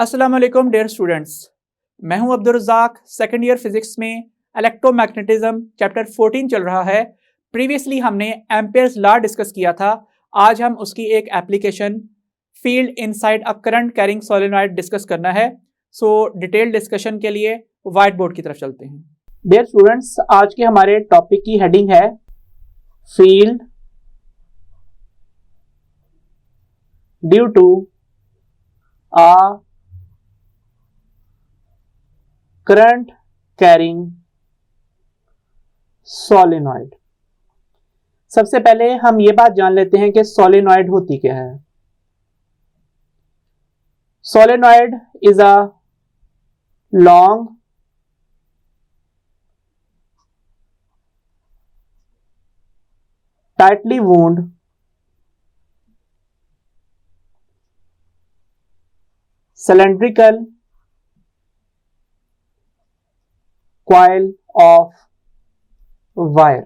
अस्सलाम वालेकुम dear students, मैं हूं Abdul Razzaq. Second year physics में इलेक्ट्रोमैग्नेटिज्म चैप्टर 14 चल रहा है। प्रीवियसली हमने एम्पियर्स लॉ डिस्कस किया था। आज हम उसकी एक application field inside a current carrying solenoid discuss करना है। सो डिटेल डिस्कशन के लिए व्हाइट बोर्ड की तरफ चलते हैं। डियर स्टूडेंट्स, आज के हमारे टॉपिक की हेडिंग है field due to a current carrying solenoid। सबसे पहले हम ये बात जान लेते हैं कि सोलेनॉइड होती क्या है। Solenoid is a long tightly wound cylindrical coil of wire.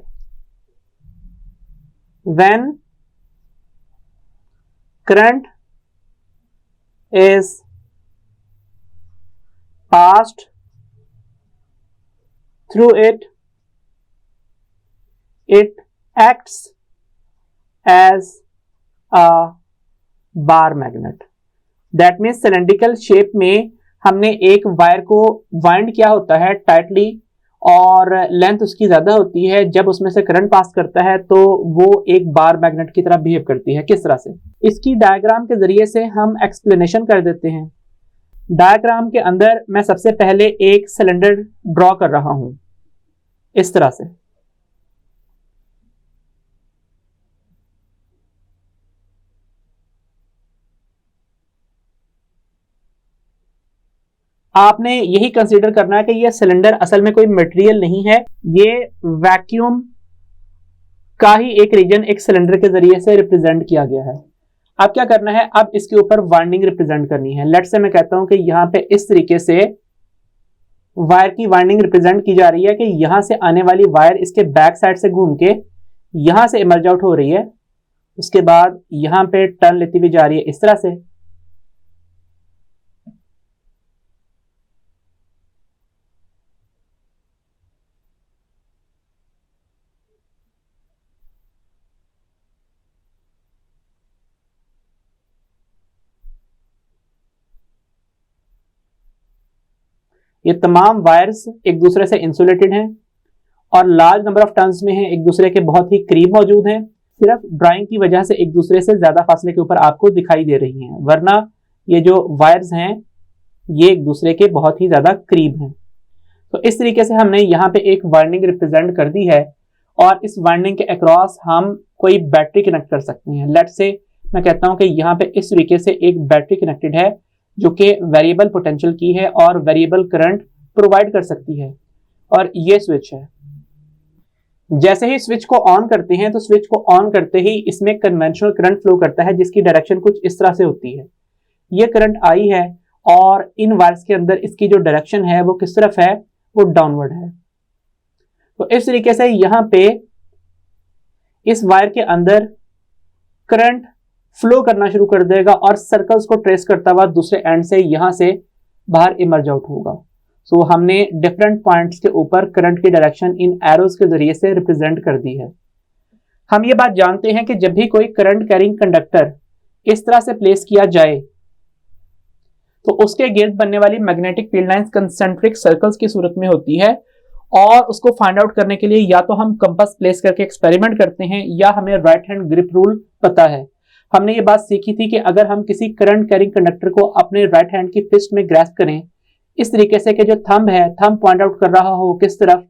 When current is passed through it, it acts as a bar magnet। That means cylindrical shape में हमने एक वायर को वाइंड किया होता है टाइटली और लेंथ उसकी ज्यादा होती है। जब उसमें से करंट पास करता है तो वो एक बार मैग्नेट की तरह बिहेव करती है। किस तरह से, इसकी डायग्राम के जरिए से हम एक्सप्लेनेशन कर देते हैं। डायग्राम के अंदर मैं सबसे पहले एक सिलेंडर ड्रॉ कर रहा हूं इस तरह से। आपने यही कंसीडर करना है कि ये सिलेंडर असल में कोई मटेरियल नहीं है, ये वैक्यूम का ही एक रीजन एक सिलेंडर के जरिए से रिप्रेजेंट किया गया है। अब क्या करना है, अब इसके ऊपर वाइंडिंग रिप्रेजेंट करनी है। लेट्स से मैं कहता हूं कि यहां पे इस तरीके से वायर की वाइंडिंग रिप्रेजेंट की जा रही है कि यहां से आने वाली वायर इसके बैक साइड से घूम के यहां से इमर्ज आउट हो रही है, उसके बाद यहां पे टर्न लेती हुई जा रही है इस तरह से। ये तमाम वायर्स एक दूसरे से इंसुलेटेड हैं और लार्ज नंबर ऑफ टर्न्स में हैं, एक दूसरे के बहुत ही करीब मौजूद हैं। सिर्फ ड्राइंग की वजह से एक दूसरे से ज्यादा फासले के ऊपर आपको दिखाई दे रही हैं, वरना ये जो वायर्स हैं ये एक दूसरे के बहुत ही ज्यादा करीब हैं। तो इस तरीके से हमने यहाँ पे एक वाइंडिंग रिप्रेजेंट कर दी है और इस वाइंडिंग के अक्रॉस हम कोई बैटरी कनेक्ट कर सकते हैं। लेट्स से मैं कहता हूँ कि यहाँ पे इस तरीके से एक बैटरी कनेक्टेड है जो कि वेरिएबल पोटेंशियल की है और वेरिएबल करंट प्रोवाइड कर सकती है, और ये स्विच है। जैसे ही स्विच को ऑन करते हैं तो स्विच को ऑन करते ही इसमें कन्वेंशनल करंट फ्लो करता है जिसकी डायरेक्शन कुछ इस तरह से होती है। ये करंट आई है और इन वायर्स के अंदर इसकी जो डायरेक्शन है वो किस तरफ है, वो डाउनवर्ड है। तो इस तरीके से यहां पे इस वायर के अंदर करंट फ्लो करना शुरू कर देगा और सर्कल्स को ट्रेस करता हुआ दूसरे एंड से यहां से बाहर इमर्ज आउट होगा। सो हमने डिफरेंट पॉइंट्स के ऊपर करंट की डायरेक्शन इन एरोज के जरिए से रिप्रेजेंट कर दी है। हम ये बात जानते हैं कि जब भी कोई करंट कैरिंग कंडक्टर इस तरह से प्लेस किया जाए तो उसके गिर्द बनने वाली magnetic field lines concentric circles की सूरत में होती है, और उसको फाइंड आउट करने के लिए या तो हम कंपास प्लेस करके एक्सपेरिमेंट करते हैं या हमें राइट हैंड ग्रिप रूल पता है। हमने ये बात सीखी थी कि अगर हम किसी करंट कैरिंग कंडक्टर को अपने राइट हैंड की फिस्ट में ग्रैस्प करें इस तरीके से कि जो थंब है, थंब पॉइंट आउट कर रहा हो किस तरफ,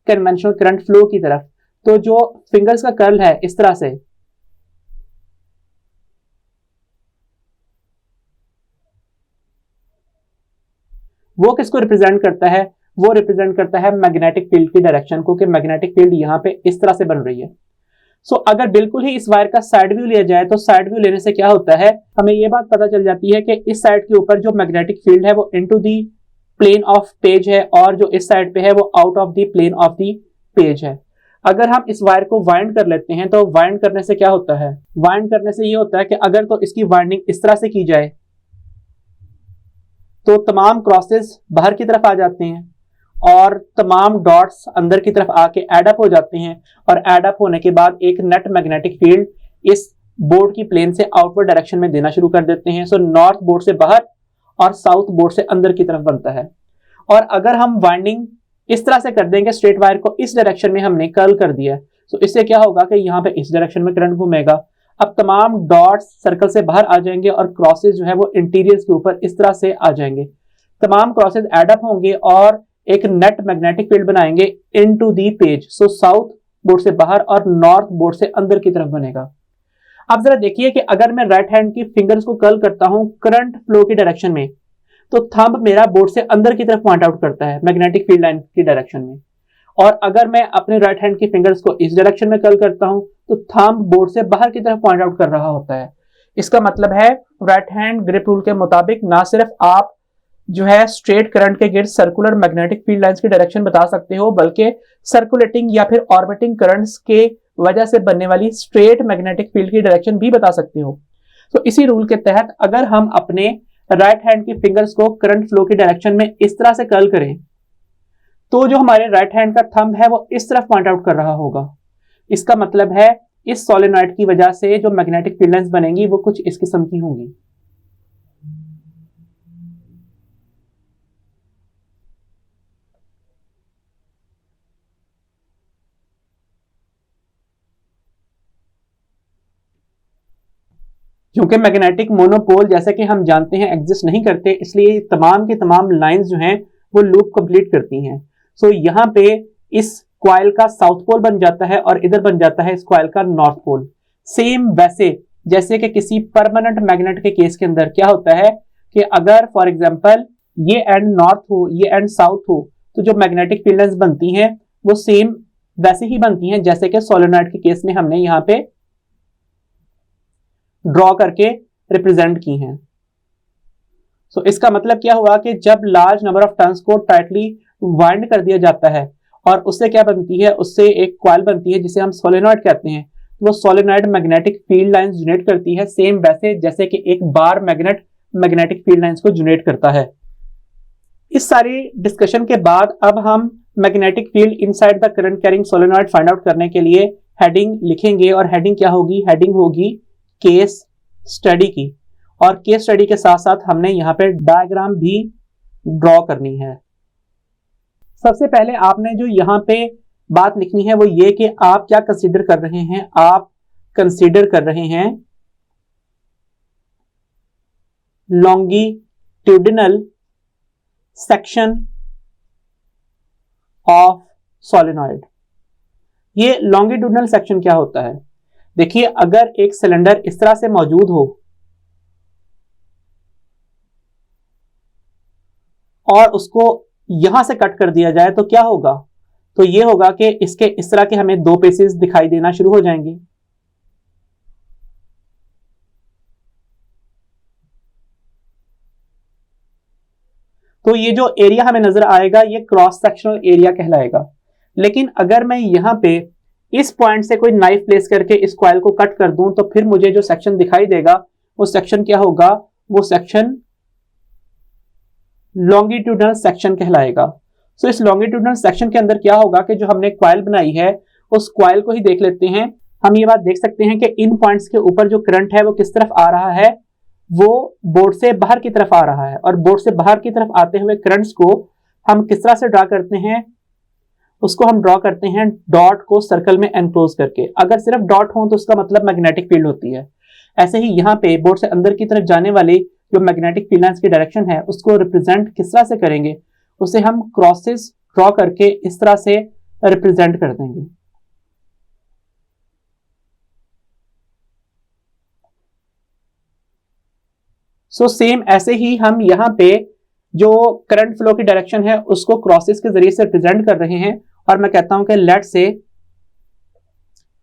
कन्वेंशनल करंट फ्लो की तरफ, तो जो फिंगर्स का कर्ल है इस तरह से, वो किसको रिप्रेजेंट करता है, वो रिप्रेजेंट करता है मैग्नेटिक फील्ड की डायरेक्शन को, कि मैग्नेटिक फील्ड यहाँ पे इस तरह से बन रही है। सो अगर बिल्कुल ही इस वायर का साइड व्यू लिया जाए तो साइड व्यू लेने से क्या होता है, हमें यह बात पता चल जाती है कि इस साइड के ऊपर जो मैग्नेटिक फील्ड है वो into the plane of page है और जो इस साइड पे है वो out of the plane of the page है। अगर हम इस वायर को वाइंड कर लेते हैं तो वाइंड करने से क्या होता है, वाइंड करने से ये होता है कि अगर तो इसकी वाइंडिंग इस तरह से की जाए तो तमाम क्रॉसेस बाहर की तरफ आ जाते हैं और तमाम डॉट्स अंदर की तरफ आके एड अप हो जाते हैं, और एड अप होने के बाद एक नेट मैग्नेटिक फील्ड इस बोर्ड की प्लेन से आउटवर्ड डायरेक्शन में देना शुरू कर देते हैं। सो नॉर्थ बोर्ड से बाहर और साउथ बोर्ड से अंदर की तरफ बनता है। और अगर हम वाइंडिंग इस तरह से कर देंगे, स्ट्रेट वायर को इस डायरेक्शन में हमने कर्ल कर दिया, तो इससे क्या होगा कि यहाँ पे इस डायरेक्शन में करंट घूमेगा। अब तमाम डॉट्स सर्कल से बाहर आ जाएंगे और क्रॉसेस जो है वो इंटीरियर्स के ऊपर इस तरह से आ जाएंगे। तमाम क्रॉसेस एड अप होंगे और एक नेट मैग्नेटिक फील्ड बनाएंगे into the page. So south board से बाहर और नॉर्थ बोर्ड से अंदर की तरफ बनेगा। अब जरा देखिए कि अगर मैं राइट हैंड की फिंगर्स को कर्ल करता हूं करंट फ्लो की डायरेक्शन में, तो थंब मेरा बोर्ड से अंदर की तरफ पॉइंट आउट करता है मैग्नेटिक फील्ड लाइन की डायरेक्शन में। और अगर मैं अपने राइट हैंड की फिंगर्स को इस डायरेक्शन में कर्ल करता हूं तो थंब बोर्ड से बाहर की तरफ पॉइंट आउट कर रहा होता है। इसका मतलब है राइट हैंड ग्रिप रूल के मुताबिक ना सिर्फ आप जो है स्ट्रेट करंट के गिर्द सर्कुलर मैग्नेटिक फील्ड लाइंस की डायरेक्शन बता सकते हो, बल्कि सर्कुलेटिंग या फिर ऑर्बिटिंग करंट्स के वजह से बनने वाली स्ट्रेट मैग्नेटिक फील्ड की डायरेक्शन भी बता सकते हो। तो इसी रूल के तहत अगर हम अपने राइट हैंड की फिंगर्स को करंट फ्लो की डायरेक्शन में इस तरह से कर्ल करें, तो जो हमारे राइट हैंड का थंब है वो इस तरफ पॉइंट आउट कर रहा होगा। इसका मतलब है इस सोलेनॉइड की वजह से जो मैग्नेटिक फील्ड लाइंस बनेंगी वो कुछ इस किस्म की होंगी। क्योंकि मैग्नेटिक मोनोपोल जैसे कि हम जानते हैं एग्जिस्ट नहीं करते, इसलिए तमाम की तमाम लाइंस जो हैं वो लूप कंप्लीट करती हैं। सो यहाँ पे इस कॉइल का साउथ पोल बन जाता है और इधर बन जाता है इस कॉइल का नॉर्थ पोल। सेम वैसे जैसे कि किसी परमानेंट मैग्नेट के केस के अंदर क्या होता है कि अगर फॉर एग्जांपल ये एंड नॉर्थ हो ये एंड साउथ हो, तो जो मैग्नेटिक फील्ड लाइंस बनती हैं वो सेम वैसे ही बनती हैं जैसे कि सोलेनॉइड के केस में हमने यहाँ पे ड्रॉ करके रिप्रेजेंट की हैं। सो इसका मतलब क्या हुआ कि जब लार्ज नंबर ऑफ टर्न्स को टाइटली वाइंड कर दिया जाता है और उससे क्या बनती है, उससे एक कॉइल बनती है जिसे हम सोलेनॉइड कहते हैं। वो solenoid magnetic field lines generate करती है सेम वैसे जैसे कि एक bar magnet magnetic field lines को जनरेट करता है। इस सारी डिस्कशन के बाद अब हम magnetic field inside the current carrying solenoid find out करने के लिए हेडिंग लिखेंगे, और हेडिंग क्या होगी, हेडिंग होगी केस स्टडी की। और केस स्टडी के साथ साथ हमने यहाँ पे डायग्राम भी ड्रॉ करनी है। सबसे पहले आपने जो यहाँ पे बात लिखनी है वो ये कि आप क्या कंसीडर कर रहे हैं। आप कंसीडर कर रहे हैं लॉन्गिट्यूडिनल सेक्शन ऑफ सोलेनॉइड। ये लॉन्गिट्यूडिनल सेक्शन क्या होता है? देखिए, अगर एक सिलेंडर इस तरह से मौजूद हो और उसको यहां से कट कर दिया जाए तो क्या होगा? तो ये होगा कि इसके इस तरह के हमें दो पीसेस दिखाई देना शुरू हो जाएंगे। तो ये जो एरिया हमें नजर आएगा ये क्रॉस सेक्शनल एरिया कहलाएगा। लेकिन अगर मैं यहां पे इस पॉइंट से कोई नाइफ प्लेस करके इस कॉइल को कट कर दूं तो फिर मुझे जो सेक्शन दिखाई देगा वो सेक्शन क्या होगा? वो सेक्शन लॉन्गिट्यूडनल सेक्शन कहलाएगा। सो इस लॉन्गिट्यूडनल सेक्शन के अंदर क्या होगा कि जो हमने कॉइल बनाई है उस कॉइल को ही देख लेते हैं। हम ये बात देख सकते हैं कि इन पॉइंट्स के ऊपर जो करंट है वो किस तरफ आ रहा है, वो बोर्ड से बाहर की तरफ आ रहा है। और बोर्ड से बाहर की तरफ आते हुए करंट्स को हम किस तरह से ड्रा करते हैं? उसको हम ड्रॉ करते हैं डॉट को सर्कल में एनक्लोज करके। अगर सिर्फ डॉट हो तो उसका मतलब मैग्नेटिक फील्ड होती है। ऐसे ही यहाँ पे बोर्ड से अंदर की तरफ जाने वाली जो मैग्नेटिक फील्ड लाइंस की डायरेक्शन है उसको रिप्रेजेंट किस तरह से करेंगे? उसे हम क्रॉसेस ड्रॉ करके इस तरह से रिप्रेजेंट कर देंगे। सो सेम ऐसे ही हम यहाँ पे जो करंट फ्लो की डायरेक्शन है उसको क्रॉसेस के जरिए से रिप्रेजेंट कर रहे हैं। और मैं कहता हूं कि लेट से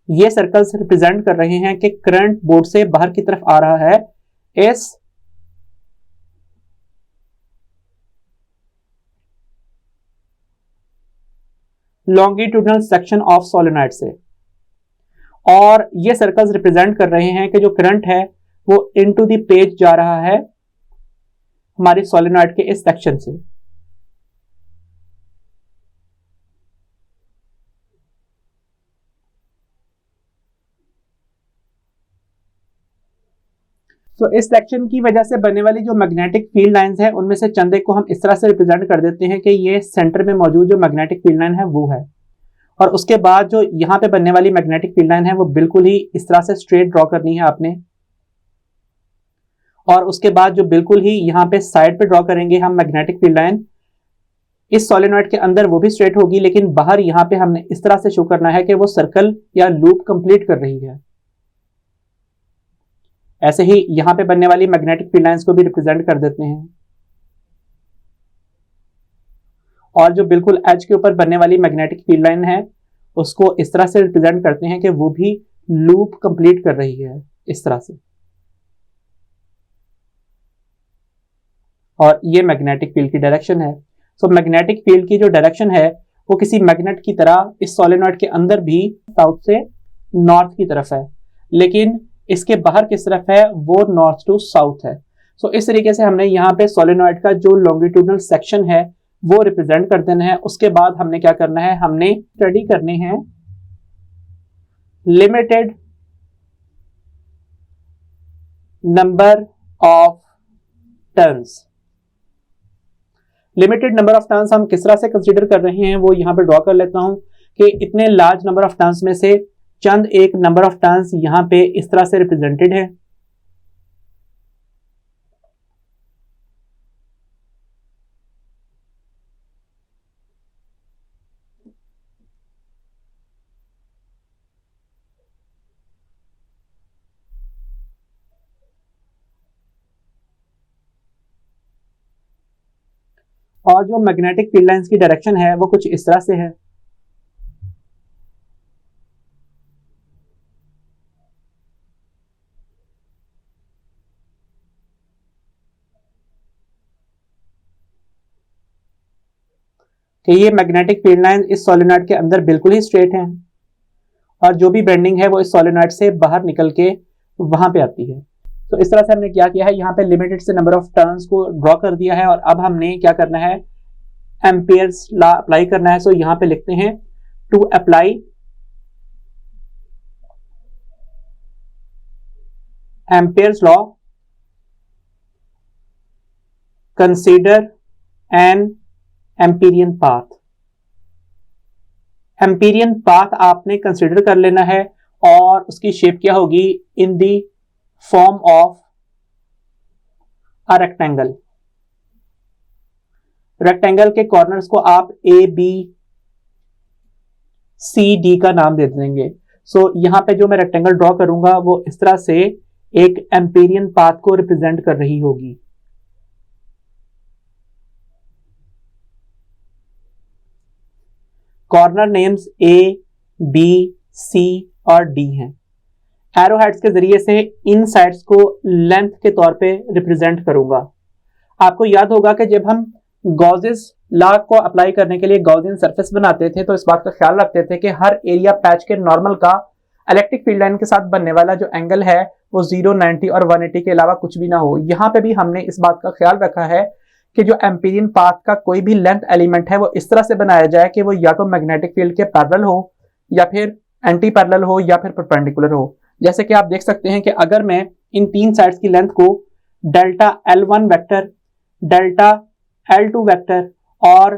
ये सर्कल्स रिप्रेजेंट कर रहे हैं कि करंट बोर्ड से बाहर की तरफ आ रहा है इस लॉन्गिट्यूडनल सेक्शन ऑफ सोलेनॉइड से। और ये सर्कल्स रिप्रेजेंट कर रहे हैं कि जो करंट है वो इनटू द पेज जा रहा है हमारी सोलेनॉइड के इस सेक्शन से। तो इस सेक्शन की वजह से बनने वाली जो मैग्नेटिक फील्ड लाइंस है उनमें से चंद एक को हम इस तरह से रिप्रेजेंट कर देते हैं कि ये सेंटर में मौजूद जो मैग्नेटिक फील्ड लाइन है वो है, और उसके बाद जो यहाँ पे बनने वाली मैग्नेटिक फील्ड लाइन है वो बिल्कुल ही इस तरह से स्ट्रेट ड्रॉ करनी है आपने, और उसके बाद जो बिल्कुल ही यहाँ पे साइड पे ड्रॉ करेंगे हम मैग्नेटिक फील्ड लाइन, इस सोलेनॉइड के अंदर वो भी स्ट्रेट होगी, लेकिन बाहर यहाँ पे हमने इस तरह से शो करना है कि वो सर्कल या लूप कंप्लीट कर रही है। ऐसे ही यहां पे बनने वाली मैग्नेटिक फील्ड लाइंस को भी रिप्रेजेंट कर देते हैं, और जो बिल्कुल एज के ऊपर बनने वाली मैग्नेटिक फील्ड लाइन है उसको इस तरह से रिप्रेजेंट करते हैं कि वो भी लूप कंप्लीट कर रही है इस तरह से। और ये मैग्नेटिक फील्ड की डायरेक्शन है। सो मैग्नेटिक फील्ड की जो डायरेक्शन है वो किसी मैग्नेट की तरह इस सोलेनॉइड के अंदर भी साउथ से नॉर्थ की तरफ है, लेकिन इसके बाहर किस तरफ है वो नॉर्थ टू साउथ है। सो इस तरीके से हमने यहाँ पे सोलेनॉइड का जो लॉन्गिट्यूडनल सेक्शन है वो रिप्रेजेंट कर देना है। उसके बाद हमने क्या करना है, हमने स्टडी करने हैं limited number of turns. Limited number of turns हम किस तरह से कंसीडर कर रहे हैं वो यहां पे ड्रॉ कर लेता हूं कि इतने लार्ज नंबर ऑफ टर्न्स में से चंद एक नंबर ऑफ टर्न्स यहां पे इस तरह से रिप्रेजेंटेड है। और जो मैग्नेटिक फील्ड लाइंस की डायरेक्शन है वो कुछ इस तरह से है। कि ये मैग्नेटिक फील्ड लाइन इस सोलेनॉइड के अंदर बिल्कुल ही स्ट्रेट है, और जो भी बेंडिंग है वो इस सोलेनॉइड से बाहर निकल के वहां पे आती है। तो इस तरह से हमने क्या किया है, यहाँ पे लिमिटेड से नंबर ऑफ टर्न्स को ड्रॉ कर दिया है, और अब हमने क्या करना है, एम्पियर्स लॉ अप्लाई करना है। सो यहाँ पे लिखते हैं to apply Ampere's law consider an Amperian path. Amperian path आपने कंसीडर कर लेना है, और उसकी शेप क्या होगी, in the form of a rectangle. Rectangle के कॉर्नर्स को आप ए बी सी डी का नाम दे देंगे। सो यहां पे जो मैं रेक्टेंगल ड्रॉ करूंगा वो इस तरह से एक एम्पीरियन पाथ को रिप्रेजेंट कर रही होगी। Corner names A B C और डी हैं। एरो हेड्स के जरिए से इन साइड्स को लेंथ के तौर पे रिप्रेजेंट करूंगा। आपको याद होगा कि जब हम गॉसेस लॉ को अप्लाई करने के लिए गॉसियन सरफेस बनाते थे तो इस बात का ख्याल रखते थे कि हर एरिया पैच के नॉर्मल का इलेक्ट्रिक फील्ड लाइन के साथ बनने वाला जो एंगल है वो 0, 90 और 180 के अलावा कुछ भी ना हो। यहाँ पे भी हमने इस बात का ख्याल रखा है कि जो एम्पीरियन पाथ का कोई भी लेंथ एलिमेंट है वो इस तरह से बनाया जाए कि वो या तो मैग्नेटिक फील्ड के पैरेलल हो, या फिर एंटी पैरेलल हो, या फिर परपेंडिकुलर हो। जैसे कि आप देख सकते हैं कि अगर मैं इन तीन साइड्स की लेंथ को delta L1 vector, delta L2 vector और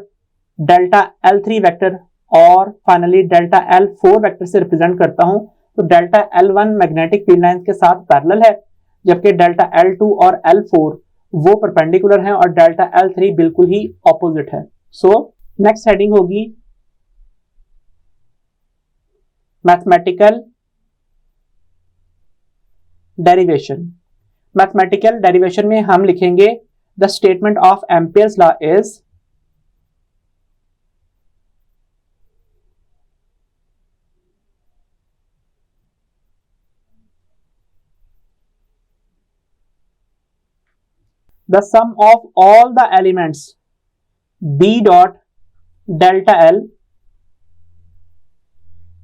डेल्टा L3 वेक्टर और फाइनली डेल्टा L4 वेक्टर से रिप्रेजेंट करता हूं, तो delta L1 magnetic field line के साथ पैरेलल है, जबकि डेल्टा L2 और L4 वो परपेंडिकुलर हैं और डेल्टा L3 बिल्कुल ही ऑपोजिट है। सो नेक्स्ट हेडिंग होगी मैथमेटिकल डेरिवेशन। मैथमेटिकल डेरिवेशन में हम लिखेंगे the statement of Ampere's law is the sum of all the elements B dot delta L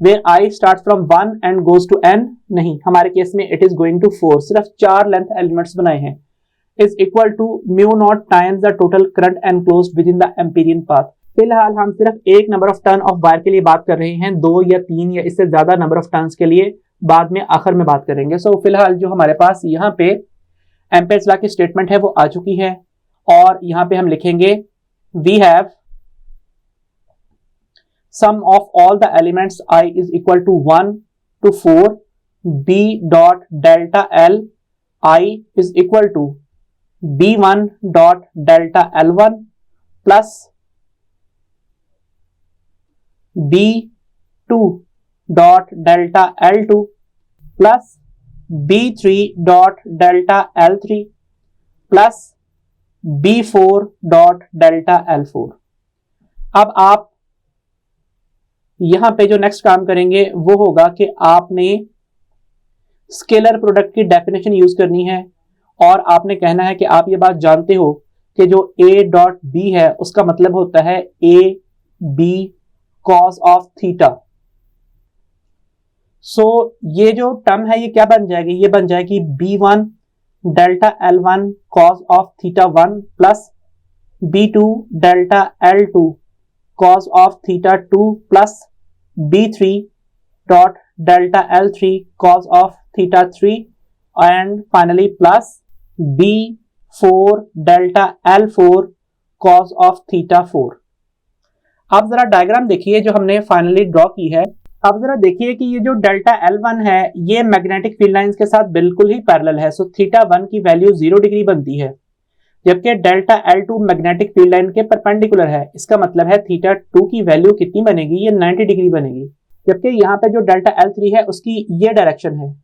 where I starts from 1 and goes to n, नहीं हमारे case में it is going to 4, सिर्फ 4 length elements बनाए हैं। is equal to mu naught times the total current enclosed within the Amperian path। फिलहाल हम सिर्फ एक number of turn off wire के लिए बात कर रहे हैं, 2 या 3 या इससे ज्यादा नंबर ऑफ टर्न्स के लिए बाद में आखिर में बात करेंगे। सो फिलहाल जो हमारे पास यहाँ पे एम्पेयर्स लॉ की स्टेटमेंट है वो आ चुकी है, और यहाँ पे हम लिखेंगे we have sum of all the elements I is equal to 1 to 4 B dot delta L I is equal to B1 dot delta L1 plus B2 dot delta L2 plus B3 dot delta L3 plus B4 dot delta L4। अब आप यहां पे जो next काम करेंगे वो होगा कि आपने स्केलर प्रोडक्ट की डेफिनेशन यूज करनी है, और आपने कहना है कि आप ये बात जानते हो कि जो A डॉट B है उसका मतलब होता है A B cos of theta. So ये जो टर्म है ये क्या बन जाएगी, ये बन जाएगी B1 delta L1 cos of theta 1 plus B2 delta L2 cos of theta 2 plus B3 dot delta L3 cos of theta 3 and finally plus B4 delta L4 cos of theta 4। आप जरा डायग्राम देखिए जो हमने finally draw की है। आप जरा देखिए कि ये जो डेल्टा L1 है ये मैग्नेटिक फील्ड लाइंस के साथ बिल्कुल ही पैरेलल है, सो थीटा 1 की वैल्यू 0 डिग्री बनती है, जबकि delta L2 magnetic field line के परपेंडिकुलर है। इसका मतलब है थीटा 2 की वैल्यू कितनी बनेगी, ये 90 डिग्री बनेगी। जबकि यहाँ पे जो डेल्टा L3 है उसकी ये डायरेक्शन है,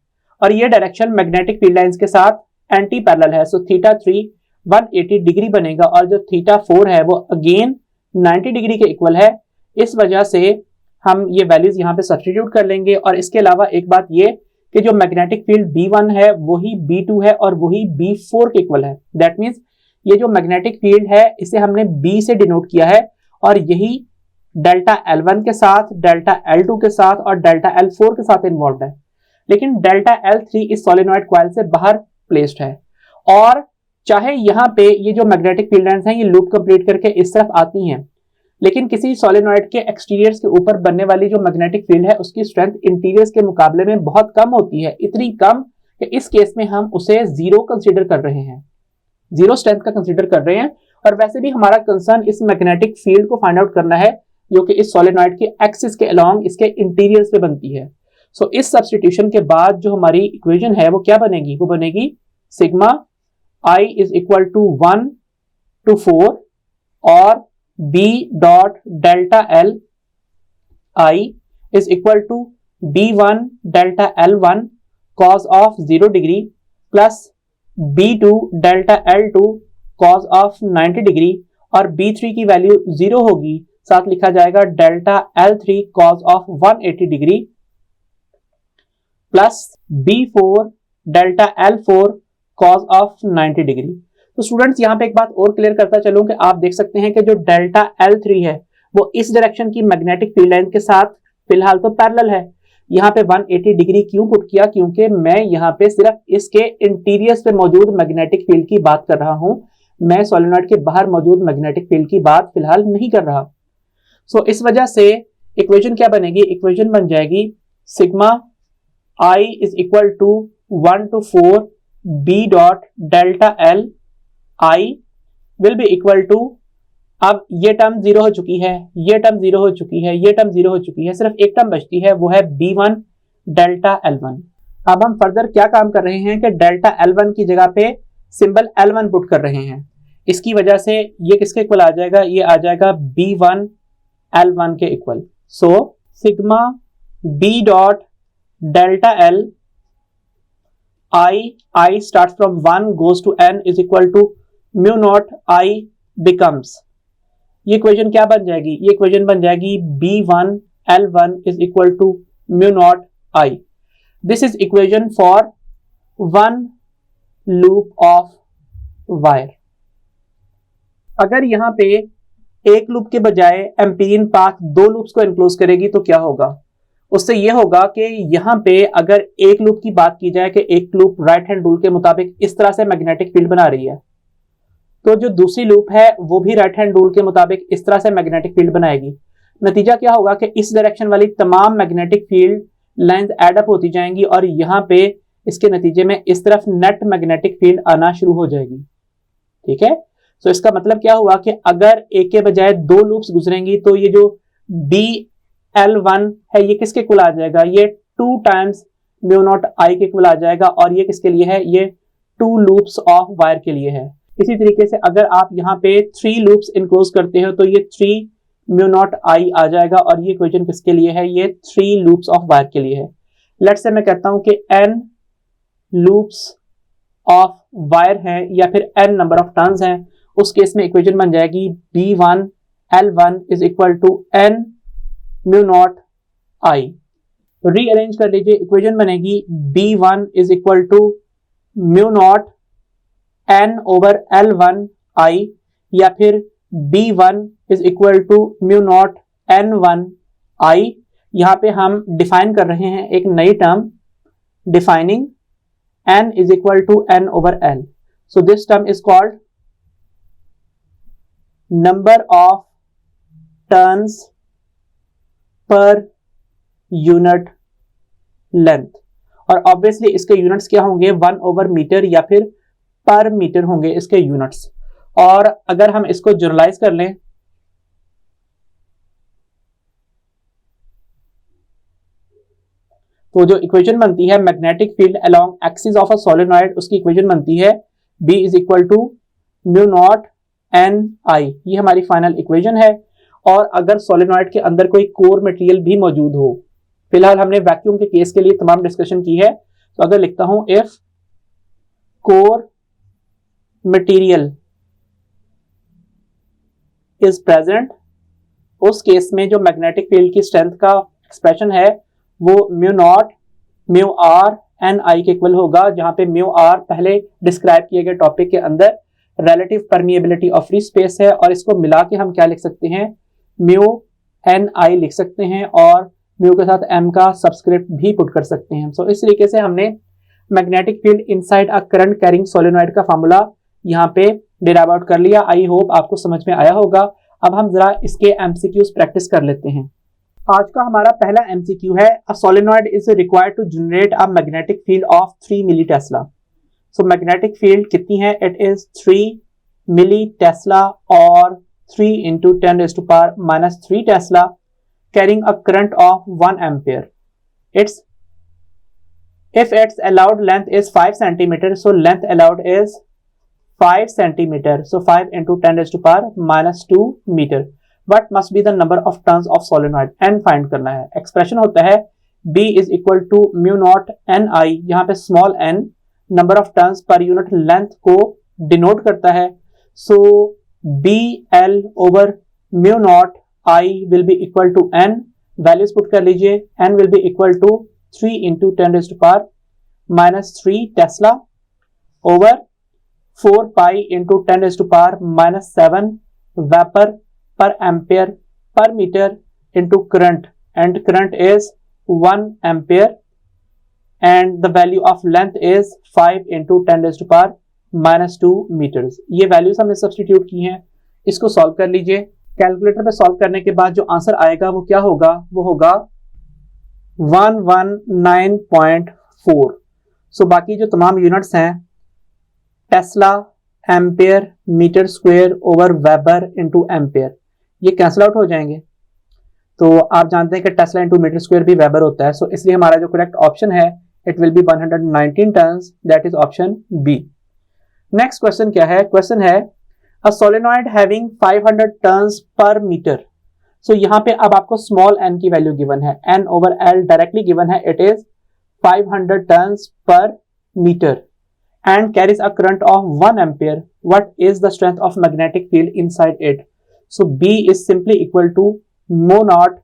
और ये डायरेक्शन मैग्नेटिक फील्ड लाइंस के साथ एंटी पैरेलल है, सो थीटा 3 180 डिग्री बनेगा, और जो थीटा 4 है वो अगेन 90 डिग्री के इक्वल है। इस वजह से हम ये वैल्यूज यहाँ पे सब्स्टिट्यूट कर लेंगे। और इसके अलावा एक बात ये कि जो मैग्नेटिक फील्ड B1 है वही B2 है और वही B4 के इक्वल है। दैट मीन्स ये जो मैग्नेटिक फील्ड है इसे हमने B से डिनोट किया है, और यही डेल्टा L1 के साथ, डेल्टा L2 के साथ और डेल्टा L4 के साथ इन्वॉल्व है। लेकिन डेल्टा L3 इस सोलेनॉइड कॉइल से बाहर प्लेस्ड है, और चाहे यहाँ पे ये जो मैग्नेटिक फील्ड लाइंस हैं ये लूप कंप्लीट करके इस तरफ आती हैं, लेकिन किसी सोलेनॉइड के एक्सटीरियर्स के ऊपर बनने वाली जो मैग्नेटिक फील्ड है उसकी स्ट्रेंथ इंटीरियर्स के मुकाबले में बहुत कम होती है, इतनी कम कि इस केस में हम उसे जीरो कंसीडर कर रहे हैं, जीरो स्ट्रेंथ का कंसीडर कर रहे हैं। और वैसे भी हमारा कंसर्न इस मैग्नेटिक फील्ड को फाइंड आउट करना है जो कि इस सोलेनॉइड के एक्सिस के अलोंग इसके इंटीरियर्स पे बनती है। सो इस सब्स्टिट्यूशन के बाद जो हमारी इक्वेशन है वो क्या बनेगी, वो बनेगी sigma I is equal to 1 to 4 और B dot delta L I is equal to B1 delta L1 cos of 0 degree plus B2 delta L2 cos of 90 degree, और B3 की वैल्यू 0 होगी, साथ लिखा जाएगा delta L3 cos of 180 degree plus B4 delta L4 cos of 90 degree. तो students यहाँ पे एक बात और क्लियर करता चलूं कि आप देख सकते हैं कि जो डेल्टा L3 है वो इस डायरेक्शन की मैग्नेटिक फील्ड लाइन के साथ फिलहाल तो पैरेलल है। यहाँ पे 180 डिग्री क्यों पुट किया, क्योंकि मैं यहाँ पे सिर्फ इसके इंटीरियर्स पे मौजूद मैग्नेटिक फील्ड की बात कर रहा हूं, मैं सोलेनॉइड के बाहर मौजूद मैग्नेटिक फील्ड की बात फिलहाल नहीं कर रहा। सो इस वजह से इक्वेशन क्या बनेगी, इक्वेशन बन जाएगी sigma I is equal to 1 to 4 B dot delta L I will be equal to, अब ये टर्म 0 हो चुकी है, ये टर्म 0 हो चुकी है, ये टर्म 0 हो चुकी है, सिर्फ एक टर्म बचती है वो है B1 डेल्टा L1। अब हम फर्दर क्या काम कर रहे हैं कि डेल्टा L1 की जगह पे सिंबल L1 पुट कर रहे हैं। इसकी वजह से ये किसके इक्वल आ जाएगा, ये आ जाएगा B1 L1 के equal. So sigma B dot delta L I starts from 1 goes to n is equal to mu naught I becomes, ये इक्वेशन क्या बन जाएगी, ये इक्वेशन बन जाएगी B1 L1 is equal to mu naught I। This is equation for one loop of wire. अगर यहां पे एक लूप के बजाय एम्पीरियन पाथ दो लूप्स को एनक्लोज करेगी तो क्या होगा, उससे ये होगा कि यहाँ पे अगर एक लूप की बात की जाए कि एक लूप राइट हैंड रूल के मुताबिक इस तरह से मैग्नेटिक फील्ड बना रही है, तो जो दूसरी लूप है वो भी राइट हैंड रूल के मुताबिक इस तरह से मैग्नेटिक फील्ड बनाएगी। नतीजा क्या होगा कि इस डायरेक्शन वाली तमाम magnetic field lines add up होती जाएंगी और यहाँ पे इसके नतीजे में इस तरफ नेट मैग्नेटिक फील्ड आना शुरू हो जाएगी। ठीक है, तो इसका मतलब क्या हुआ कि अगर एक के बजाय दो लूप्स गुजरेंगी तो ये जो BL1 है ये किसके इक्वल आ जाएगा, ये 2 टाइम्स म्यू नॉट आई के इक्वल आ जाएगा और ये किसके लिए है, ये 2 लूप्स ऑफ वायर के लिए है। इसी तरीके से अगर आप यहाँ पे 3 लूप्स इनक्लोज करते हो तो ये 3 म्यू नॉट आई आ जाएगा और ये इक्वेशन किसके लिए है, ये 3 लूप्स ऑफ वायर के लिए है। लेट्स से मैं कहता हूं कि n लूप्स ऑफ वायर हैं या फिर n नंबर ऑफ टर्न्स हैं, उस केस में इक्वेशन बन जाएगी B1L1 is equal to n mu naught I. Rearrange कर लीजिए, इक्वेशन बनेगी B1 is equal to mu naught n over L1 I या फिर B1 is equal to mu naught N1 I. यहां पे हम डिफाइन कर रहे हैं एक नई term, defining n is equal to n over l. So this term is called number of turns per unit length और obviously इसके यूनिट्स क्या होंगे, 1 over मीटर या फिर पर मीटर होंगे इसके यूनिट्स। और अगर हम इसको जनरलाइज कर लें तो जो इक्वेशन बनती है magnetic field along axis of a solenoid, उसकी इक्वेशन बनती है B is equal to mu naught n I. ये हमारी फाइनल इक्वेशन है। और अगर सोलेनॉइड के अंदर कोई कोर मटेरियल भी मौजूद हो, फिलहाल हमने वैक्यूम के केस के लिए तमाम डिस्कशन की है, तो अगर लिखता हूं if core material is present, उस केस में जो मैग्नेटिक फील्ड की स्ट्रेंथ का एक्सप्रेशन है वो mu naught mu r n I के इक्वल होगा, जहां पे म्यू आर पहले डिस्क्राइब किए गए टॉपिक के अंदर relative permeability of free space है और इसको मिला के हम क्या लिख सकते हैं, म्यू एन आई लिख सकते हैं और म्यू के साथ एम का सबस्क्रिप्ट भी पुट कर सकते हैं। सो इस तरीके से हमने magnetic field inside a current carrying solenoid का फॉर्मूला यहाँ पे डिराइव आउट कर लिया। आई होप आपको समझ में आया होगा। अब हम जरा इसके एमसीक्यूज प्रैक्टिस कर लेते हैं। आज का हमारा पहला एमसीक्यू है, a solenoid is required to generate a magnetic field of 3 milli tesla. So magnetic field कितनी है, इट इज 3 मिली टेस्ला और 3 into 10⁻³ Tesla carrying a current of 1 ampere. If its allowed length is 5 centimeter, so length allowed is 5 centimeter. So 5 into 10⁻² meter. What must be the number of turns of solenoid? N find करना है। Expression होता है B is equal to mu naught n I, यहाँ पे small n number of turns per unit length को denote करता है। So BL over mu naught I will be equal to n, values put कर लीजिए, n will be equal to 3 into 10⁻³ Tesla over 4 pi into 10⁻⁷ vapour per ampere per meter into current, and current is 1 ampere and the value of length is 5 into 10⁻² meters. ये values हमने substitute की हैं। इसको solve कर लीजिए। Calculator पे solve करने के बाद जो आंसर आएगा वो क्या होगा, वो होगा 119.4। सो बाकी जो तमाम यूनिट्स हैं, tesla, ampere, metre square over weber into ampere, ये कैंसिल आउट हो जाएंगे। तो आप जानते हैं कि टेस्ला इंटू मीटर स्क्वायर भी वेबर होता है। सो इसलिए हमारा जो करेक्ट ऑप्शन है it will be 119 turns, that is option B. Next question क्या है, क्वेश्चन है a solenoid having 500 turns per metre. So यहाँ पे अब आपको स्मॉल n की वैल्यू गिवन है, n over l directly given है, it is 500 turns per metre and carries a current of 1 ampere. What is the strength of magnetic field inside it? So B is simply equal to mu naught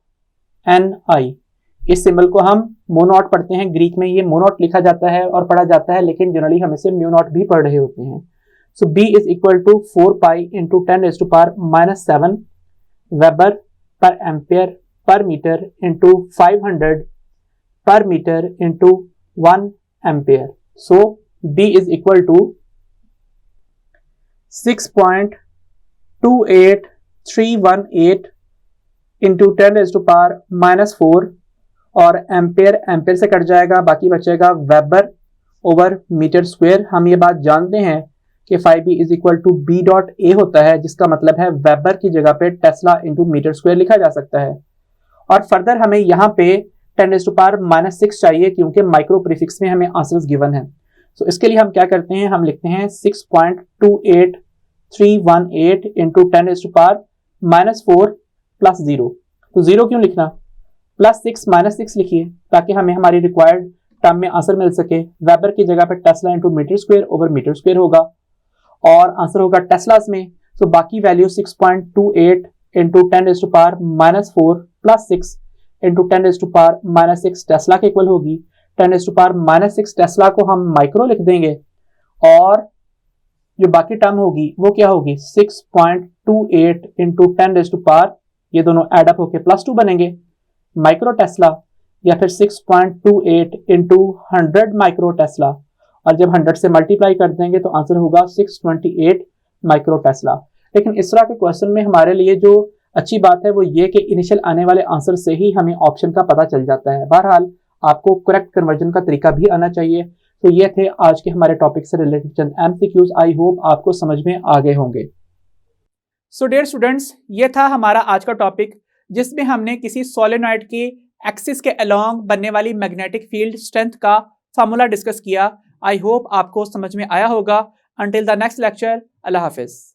Ni. इस symbol को हम मो not पढ़ते हैं, Greek में ये मो not लिखा जाता है और पढ़ा जाता है, लेकिन जनरली हम इसे म्यू नॉट भी पढ़ रहे होते हैं। So B is equal to 4 pi into 10⁻⁷ weber per ampere per metre into 500 per meter into 1 ampere. So B is equal to 6.28318 into 10 raised to power -4 और एम्पेयर से कट जाएगा, बाकी बचेगा वेबर ओवर मीटर स्क्वायर। हम ये बात जानते हैं कि 5B is equal to B dot A होता है, जिसका मतलब है वेबर की जगह पे टेस्ला इंटू मीटर स्क्वायर लिखा जा सकता है। और फर्दर हमें यहाँ पे 10 रेज़्ड टू पावर -6 चाहिए, क्योंकि माइक्रो प्रीफिक्स में हमें आंसर्स गिवन है। तो इसके लिए हम क्या करते हैं, हम लिखते हैं 6.28318 into 10 raised to power -4 plus 0। तो 0 क्यों लिखना, +6 -6 लिखिए, ताकि हमें हमारी रिक्वायर्ड टर्म में आंसर मिल सके। वेबर की जगह पे tesla into metre square over metre square होगा और आंसर होगा टेस्लास में। तो बाकी value 6.28 into 10 raised to power -4 plus 6 into 10 raised to power -6 tesla के इक्वल होगी। 10 रेज़्ड टू पावर -6 टेस्ला को हम माइक्रो लिख देंगे और जो बाकी टर्म होगी वो क्या होगी, 6.28 इंटू 10 रेज़्ड टू पावर, ये दोनों एड अप होके +2 बनेंगे माइक्रो टेस्ला, या फिर 6.28 इंटू 100 माइक्रो टेस्ला, और जब 100 से मल्टीप्लाई कर देंगे तो आंसर होगा 628 माइक्रो टेस्ला। लेकिन इस तरह के क्वेश्चन में हमारे लिए जो अच्छी बात है वो ये कि इनिशियल आने वाले आंसर से ही हमें ऑप्शन का पता चल जाता है। बहरहाल आपको करेक्ट कन्वर्जन का तरीका भी आना चाहिए। तो ये थे आज के हमारे टॉपिक से related Chand MCQs। I hope आपको समझ में आ गए होंगे। सो डियर स्टूडेंट्स, ये था हमारा आज का टॉपिक, जिसमें हमने किसी सोलेनॉइड के एक्सिस के अलोंग बनने वाली मैग्नेटिक फील्ड स्ट्रेंथ का फार्मूला डिस्कस किया। आई होप आपको समझ में आया होगा। Until the next lecture, Allah Hafiz.